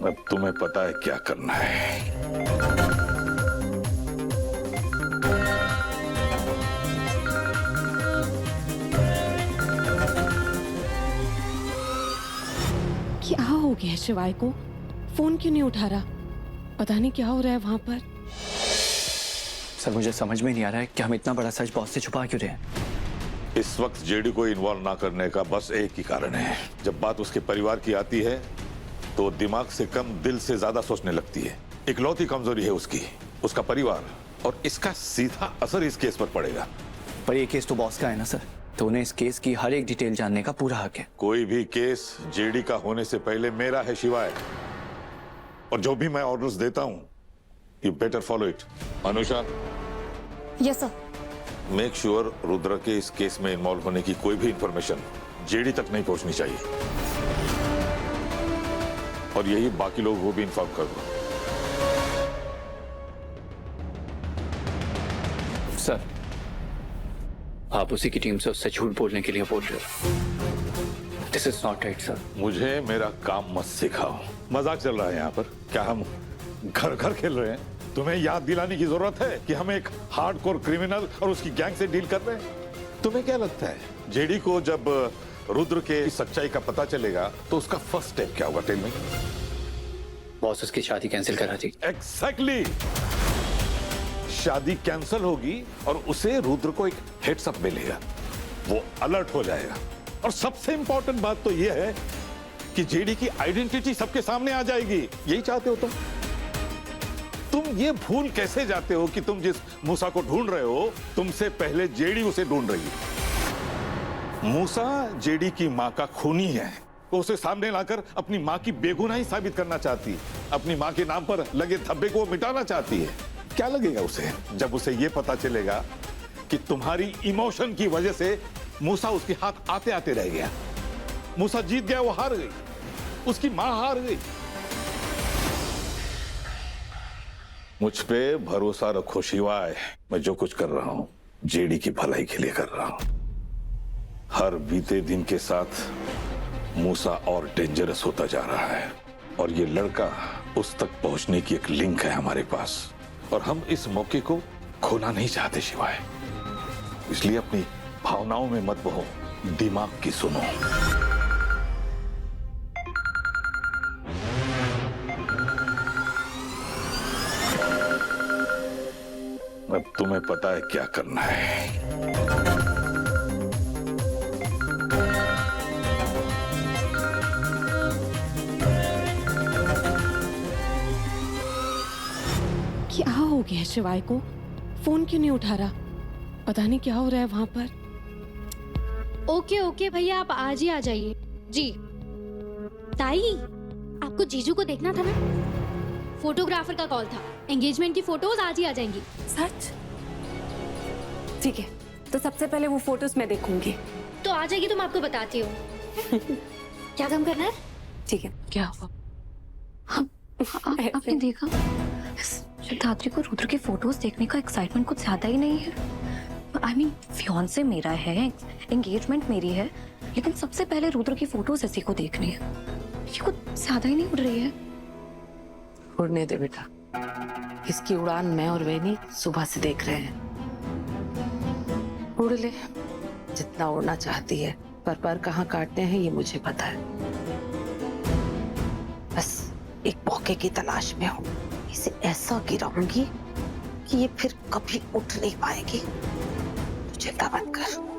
अब तुम्हें पता है क्या करना है। क्या हो गया शिवाय को? फोन क्यों नहीं उठा रहा? पता नहीं क्या हो रहा है वहां पर। सर मुझे समझ में नहीं आ रहा है कि हम इतना बड़ा सच बॉस से छुपा क्यों रहे हैं। इस वक्त जेडी को इन्वॉल्व ना करने का बस एक ही कारण है। जब बात उसके परिवार की आती है तो दिमाग से कम दिल से ज्यादा सोचने लगती है। इकलौती कमजोरी है उसकी, उसका परिवार, और इसका सीधा असर इस केस पर पड़ेगा। पर ये केस तो बॉस का है ना सर, तो उन्हें इस केस की हर एक डिटेल जानने का पूरा हक है। कोई भी केस जेडी का होने से पहले मेरा है शिवाय, और जो भी मैं ऑर्डर्स देता हूं you better follow it. Anusha, yes sir. Make sure Rudra के इस केस में इन्वॉल्व होने की कोई भी इंफॉर्मेशन जेडी तक नहीं पहुंचनी चाहिए, और यही बाकी लोगों को भी इन्फॉर्म कर दो। सर आप उसी की टीम से उससे झूठ बोलने के लिए बोल रहे हो। This is not right sir. मुझे मेरा काम मत सिखाओ। मजाक चल रहा है यहाँ पर? क्या हम घर घर खेल रहे हैं? तुम्हें याद दिलाने की जरूरत है कि हम एक हार्डकोर क्रिमिनल और उसकी गैंग से डील कर रहे हैं? तुम्हें क्या लगता है जेडी को जब रुद्र के सच्चाई का पता चलेगा तो उसका फर्स्ट स्टेप क्या होगा? Tell me. बॉस उसकी शादी कैंसिल करा दी। एग्जैक्टली। शादी कैंसिल होगी और उसे रुद्र को एक हेड्स अप मिलेगा, वो अलर्ट हो जाएगा, और सबसे इंपॉर्टेंट बात तो यह है कि जेडी की आइडेंटिटी सबके सामने आ जाएगी। यही चाहते हो तुम ये भूल कैसे जाते हो कि तुम जिस मूसा को ढूंढ रहे हो तुमसे पहले जेडी उसे ढूंढ रही है। मूसा जेडी की मां का खूनी है, वो उसे सामने लाकर अपनी मां की बेगुनाही साबित करना चाहती है। अपनी मां के नाम पर लगे धब्बे को वो मिटाना चाहती है। क्या लगेगा उसे जब उसे ये पता चलेगा कि तुम्हारी इमोशन की वजह से मूसा उसके हाथ आते आते रह गया। मूसा जीत गया, वो हार गई, उसकी मां हार गई। मुझ पे भरोसा रखो शिवाय, मैं जो कुछ कर रहा हूं जेडी की भलाई के लिए कर रहा हूं। हर बीते दिन के साथ मूसा और डेंजरस होता जा रहा है, और ये लड़का उस तक पहुंचने की एक लिंक है हमारे पास, और हम इस मौके को खोना नहीं चाहते शिवाय। इसलिए अपनी भावनाओं में मत बहो, दिमाग की सुनो। अब तुम्हें पता है क्या करना है। क्या हो गया शिवाय को? फोन क्यों नहीं उठा रहा? पता नहीं क्या हो रहा है वहां पर। ओके ओके भैया, आप आज ही आ जाइए जी। ताई, आपको जीजू को देखना था ना? फोटोग्राफर का कॉल था, एंगेजमेंट की फोटोज आज ही आ जाएंगी। सच? ठीक है, तो सबसे पहले वो फोटोज मैं देखूंगी। तो आ जाएगी तो मैं आपको बताती हूँ। क्या काम करना है? ठीक है। क्या हुआ? आपने देखा सिद्धार्थी को रुद्र के फोटोज देखने का एक्साइटमेंट कुछ ज्यादा ही नहीं है। आई मीन फियांसे मेरा है, एंगेजमेंट मेरी है, लेकिन सबसे पहले रुद्र की फोटोज इसी को देखनी है। ये कुछ ज्यादा ही नहीं उड़ रही है। उड़ने दे बेटा, इसकी उड़ान मैं और वैनी सुबह से देख रहे हैं। उड़ ले जितना उड़ना चाहती है, पर कहाँ काटते हैं ये मुझे पता है। बस एक मौके की तलाश में हूँ, इसे ऐसा गिराऊंगी कि ये फिर कभी उठ नहीं पाएगी। तू चिंता मत कर।